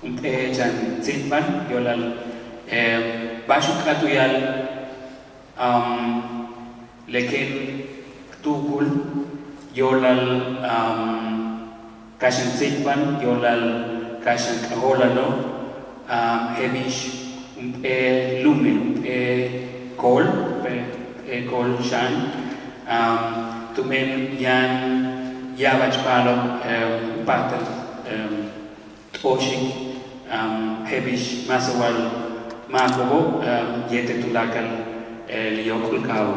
Jan Zitman, Yolal Bashuk Atuyal Leken Tukul, Yolal Kashan Zitman, Yolal Kashan Kaholalo, Hebish Lumen, Kol Shan, Tumen Yan Yavach Palo, Patel, Oshik. Hebish Masawal Makobo Yete Tulakal Liokulkau.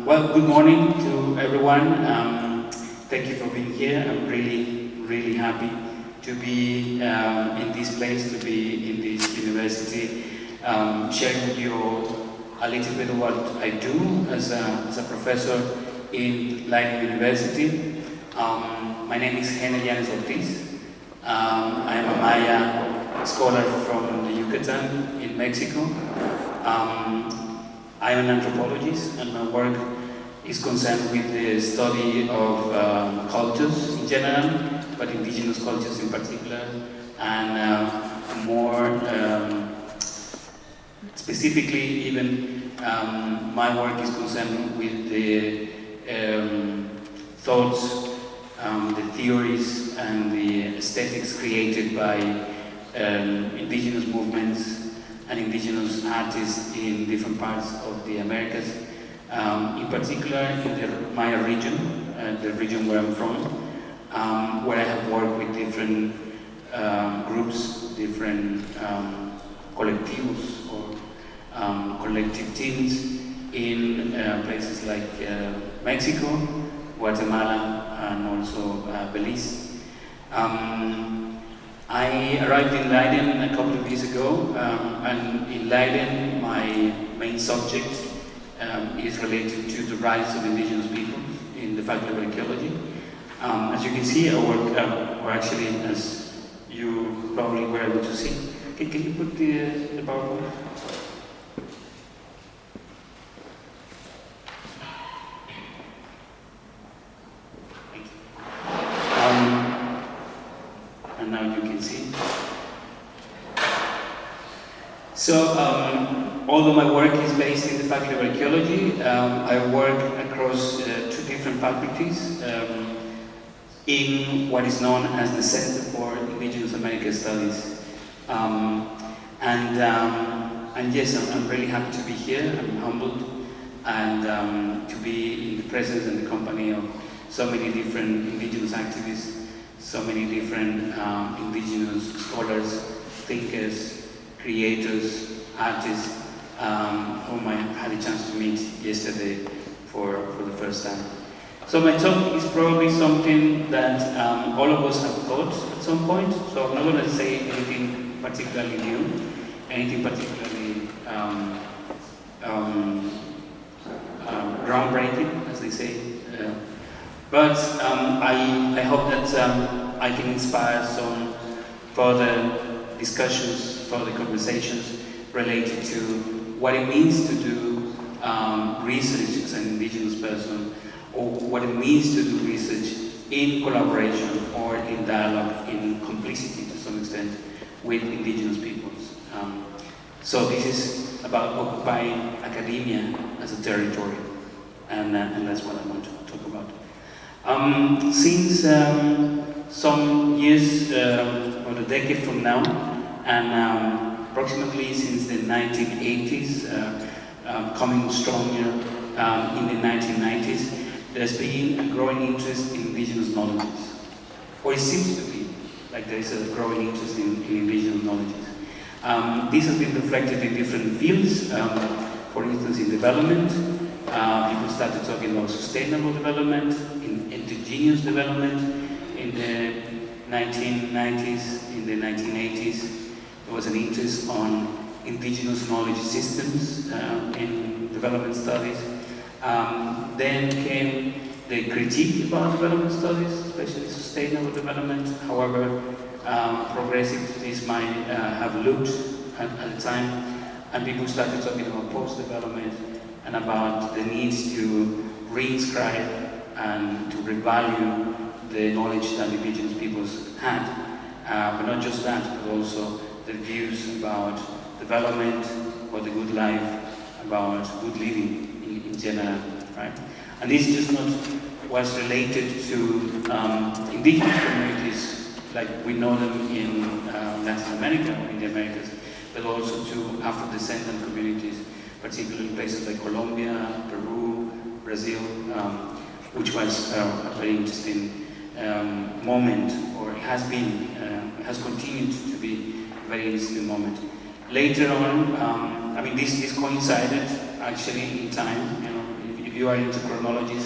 Well, good morning to everyone. Thank you for being here. I'm really happy to be in this place, to be in this university, sharing with you a little bit of what I do as a professor in Llanes University. My name is Llanes Ortiz. I am a Maya scholar from the Yucatan in Mexico. I am an anthropologist, and my work is concerned with the study of cultures in general, but indigenous cultures in particular, and more specifically even my work is concerned with the thoughts, the theories and the aesthetics created by indigenous movements and indigenous artists in different parts of the Americas, in particular in the Maya region, the region where I'm from, where I have worked with different groups, different collectivos or collective teams in places like Mexico, Guatemala, and also Belize. I arrived in Leiden a couple of years ago, and in Leiden my main subject is related to the rights of indigenous people in the Faculty of Archaeology. As you can see, I work, or actually as you probably were able to see. Can you put the PowerPoint? And now you can see. So, although my work is based in the Faculty of Archaeology, I work across two different faculties in what is known as the Center for Indigenous American Studies. And yes, I'm really happy to be here. I'm humbled, and to be in the presence and the company of so many different indigenous activists, so many different indigenous scholars, thinkers, creators, artists, whom I had a chance to meet yesterday for the first time. So my talk is probably something that all of us have thought at some point, so I'm not going to say anything particularly new, anything particularly groundbreaking, as they say. But I hope that I can inspire some further discussions, further conversations related to what it means to do research as an indigenous person, or what it means to do research in collaboration or in dialogue, in complicity to some extent, with indigenous peoples. So this is about occupying academia as a territory, and that's what I want to talk about. Since some years, or a decade from now, and approximately since the 1980s, coming stronger in the 1990s, there's been a growing interest in indigenous knowledges, or it seems to be like there is a growing interest in indigenous knowledges. This has been reflected in different fields. For instance, in development, people started talking about sustainable development, in indigenous development. In the 1990s, in the 1980s, there was an interest on indigenous knowledge systems in development studies. Then came the critique about development studies, especially sustainable development. However, progressivists might have looked at the time, and people started talking about post-development and about the need to reinscribe and to revalue the knowledge that indigenous peoples had, but not just that, but also the views about development, about the good life, about good living in general, right? And this just not was related to indigenous communities like we know them in Latin America or in the Americas, but also to Afro-descendant communities, particularly in places like Colombia, Peru, Brazil, which was a very interesting moment, or it has been, it has continued to be a very interesting moment. Later on, I mean, this coincided actually in time. You know, if you are into chronologies,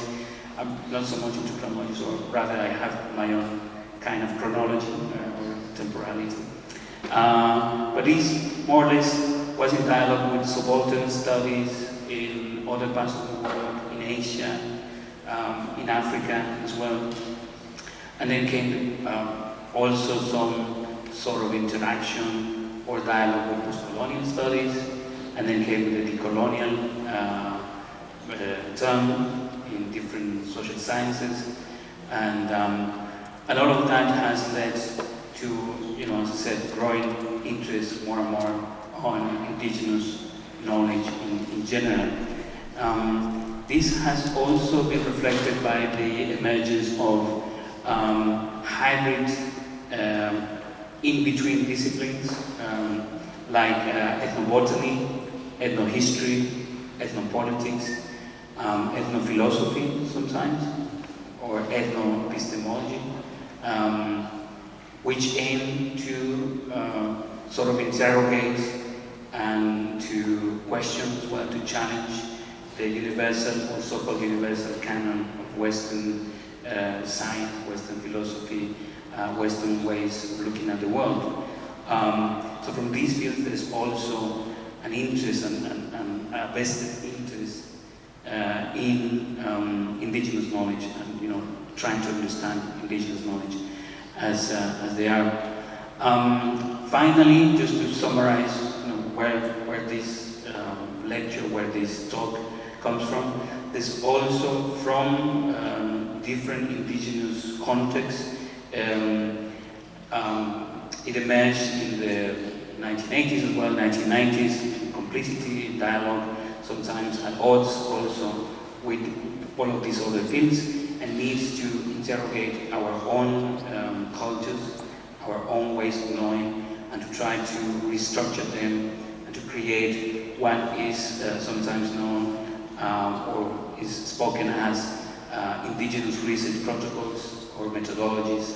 I'm not so much into chronologies, or rather, I have my own kind of chronology or temporality. But this more or less was in dialogue with subaltern studies in other parts of the world, in Asia, in Africa as well. And then came also some sort of interaction or dialogue with post-colonial studies, and then came the decolonial term in different social sciences, and all of that has led to, you know, as I said, growing interest more and more on indigenous knowledge in general. This has also been reflected by the emergence of hybrid in-between disciplines like ethnobotany, ethnohistory, ethnopolitics, ethnophilosophy sometimes, or ethnoepistemology, which aim to sort of interrogate and to question as well, to challenge the universal or so-called universal canon of Western science, Western philosophy, Western ways of looking at the world. So from these fields there is also an interest and a vested interest in indigenous knowledge, and, you know, trying to understand indigenous knowledge as they are. Finally, just to summarize, you know, where this lecture, where this talk comes from, there's also from different indigenous contexts. It emerged in the 1980s as well, 1990s, complicity, dialogue, sometimes at odds also with all of these other fields, and needs to interrogate our own cultures, our own ways of knowing, and to try to restructure them and to create what is sometimes known or is spoken as indigenous research protocols or methodologies,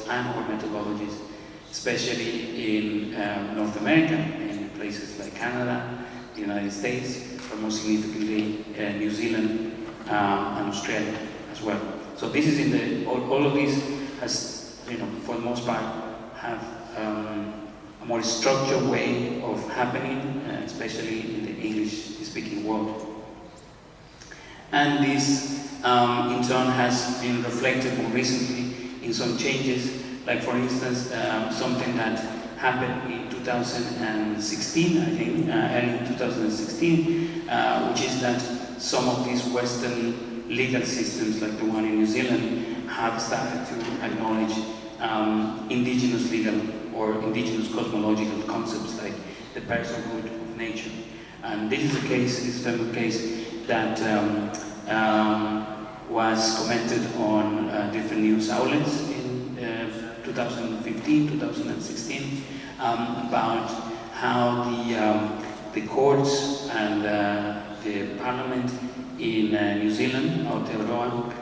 especially in North America, in places like Canada, the United States, but more significantly New Zealand and Australia as well. So this is in the, all of these has, you know, for the most part, have a more structured way of happening, especially in the English-speaking world. And this, in turn, has been reflected more recently in some changes, like for instance, something that happened in 2016, I think, early 2016, which is that some of these Western legal systems, like the one in New Zealand, have started to acknowledge indigenous legal or indigenous cosmological concepts like the personhood of nature. And this is a case, this is a case that was commented on different news outlets in 2015, 2016, about how the courts and the parliament in New Zealand, Aotearoa,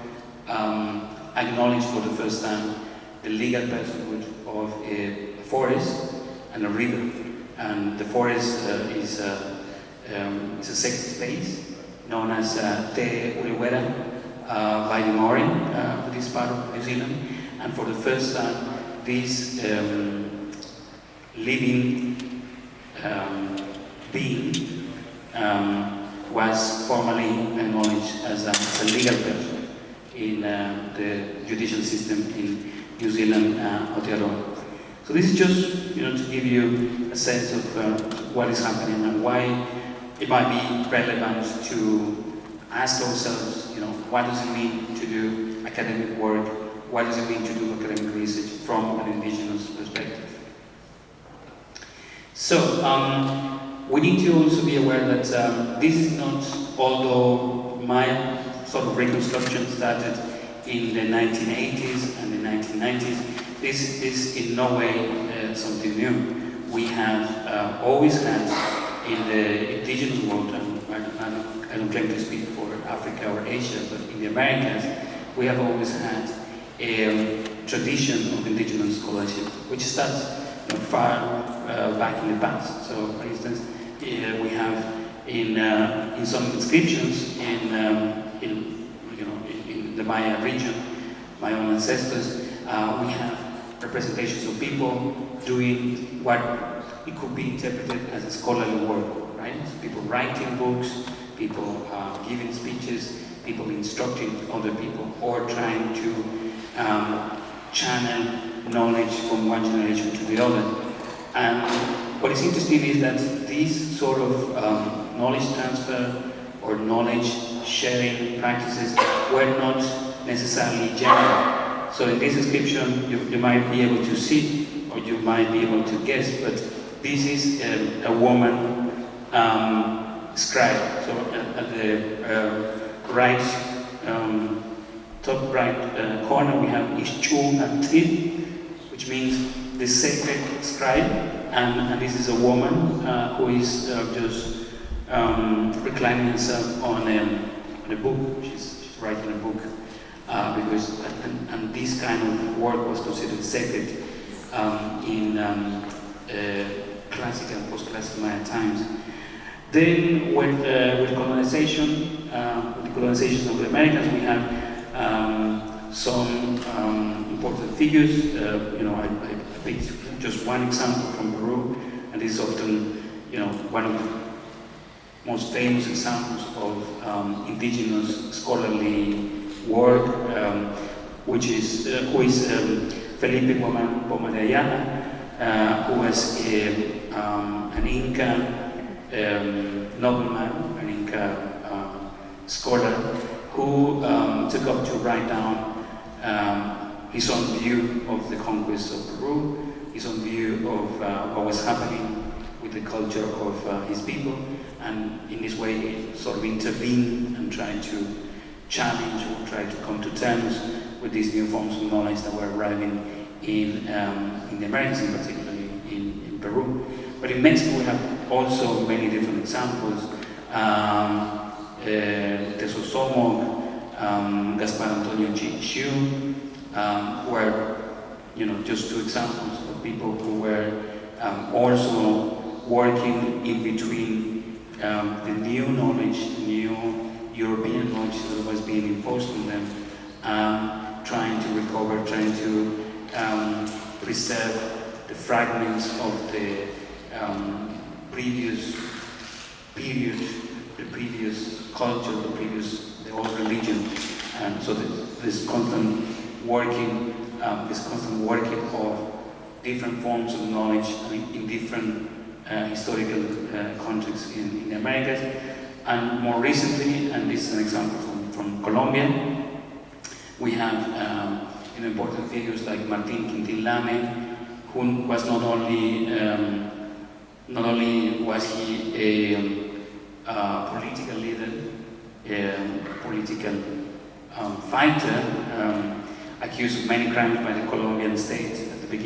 acknowledged for the first time the legal personhood of a forest and a river. And the forest is a sacred space known as Te Urewera by the Maori, this part of New Zealand. And for the first time, this living being was formally acknowledged as a legal person in the judicial system in New Zealand, Aotearoa. So this is just, you know, to give you a sense of what is happening and why it might be relevant to ask ourselves, you know, what does it mean to do academic work what does it mean to do academic research from an indigenous perspective. So, we need to also be aware that this is not, although my sort of reconstruction started in the 1980s and the 1990s, this is in no way something new. We have always had in the indigenous world, and I don't claim to speak for Africa or Asia, but in the Americas, we have always had a tradition of indigenous scholarship, which starts far back in the past. So, for instance, we have in some inscriptions in the Maya region, my own ancestors, we have representations of people doing what it could be interpreted as a scholarly work, right? So people writing books, people giving speeches, people instructing other people, or trying to channel knowledge from one generation to the other. And what is interesting is that these sort of knowledge transfer or knowledge sharing practices were not necessarily general. So in this description, you might be able to see, or you might be able to guess, but this is a woman scribe. So at the right, top right corner, we have Ishchu Atil, which means the sacred scribe, and this is a woman who is just reclining herself on a book. She's writing a book. Because and this kind of work was considered sacred in classical and post-classical Maya times. Then, with colonization, with the colonization of the Americas, we have some important figures. I picked just one example from Peru, and this is often, one of the most famous examples of indigenous scholarly work, who is Felipe Poma de Ayala, who was an Inca nobleman, an Inca scholar, who took up to write down his own view of the conquest of Peru, his own view of what was happening with the culture of his people, and in this way he sort of intervened and tried to challenge or try to come to terms with these new forms of knowledge that were arriving in the Americas, in particular in Peru. But in Mexico we have also many different examples. Tesosomoc, Gaspar Antonio Chiu, were just two examples of people who were also working in between the new knowledge, new European knowledge that was being imposed on them, trying to recover, trying to preserve the fragments of the previous period, the previous culture, the old religion. And so this constant working of different forms of knowledge in different historical contexts in the Americas. And more recently, and this is an example from Colombia, we have important figures like Martín Quintín Lame, who was not only was he a political leader, a political fighter, accused of many crimes by the Colombian state at the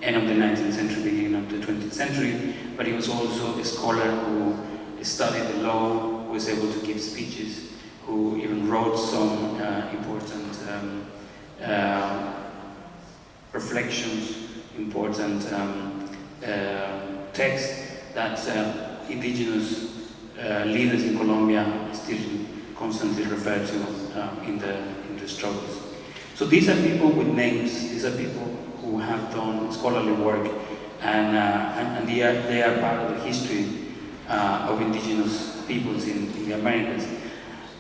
end of the 19th century, beginning of the 20th century, but he was also a scholar who studied the law, who was able to give speeches, who even wrote some important reflections, important texts that indigenous leaders in Colombia still constantly refer to in the struggles. So these are people with names. These are people who have done scholarly work, and they are part of the history of indigenous peoples in the Americas.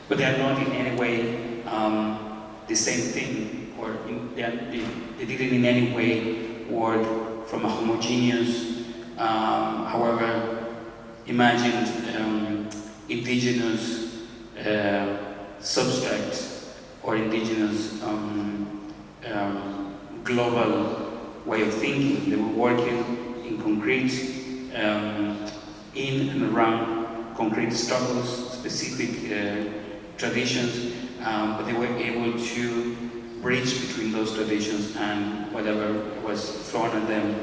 But they are not in any way the same thing, or they didn't in any way work from a homogeneous, however imagined indigenous substract or indigenous global way of thinking. They were working in concrete, in and around concrete struggles, specific traditions, but they were able to bridge between those traditions and whatever was thrown at them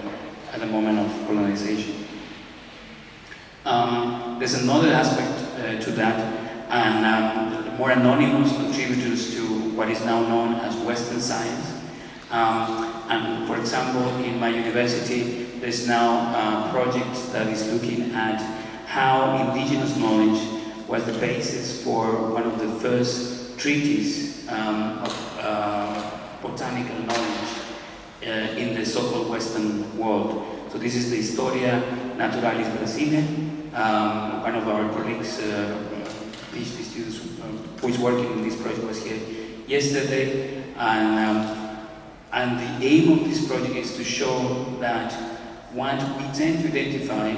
at the moment of colonization. There's another aspect to that, and more anonymous contributors to what is now known as Western science. And for example, in my university, there's now a project that is looking at how indigenous knowledge was the basis for one of the first treaties of botanical knowledge in the so-called Western world. So this is the Historia Naturalis Brasile. One of our colleagues, PhD students who is working on this project, was here yesterday, and the aim of this project is to show that what we tend to identify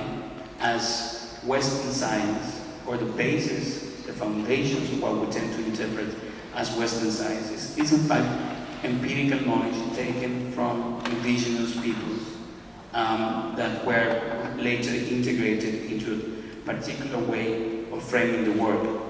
as Western science, or the basis, the foundations of what we tend to interpret as Western science, is in fact empirical knowledge taken from indigenous peoples that were later integrated into a particular way of framing the work.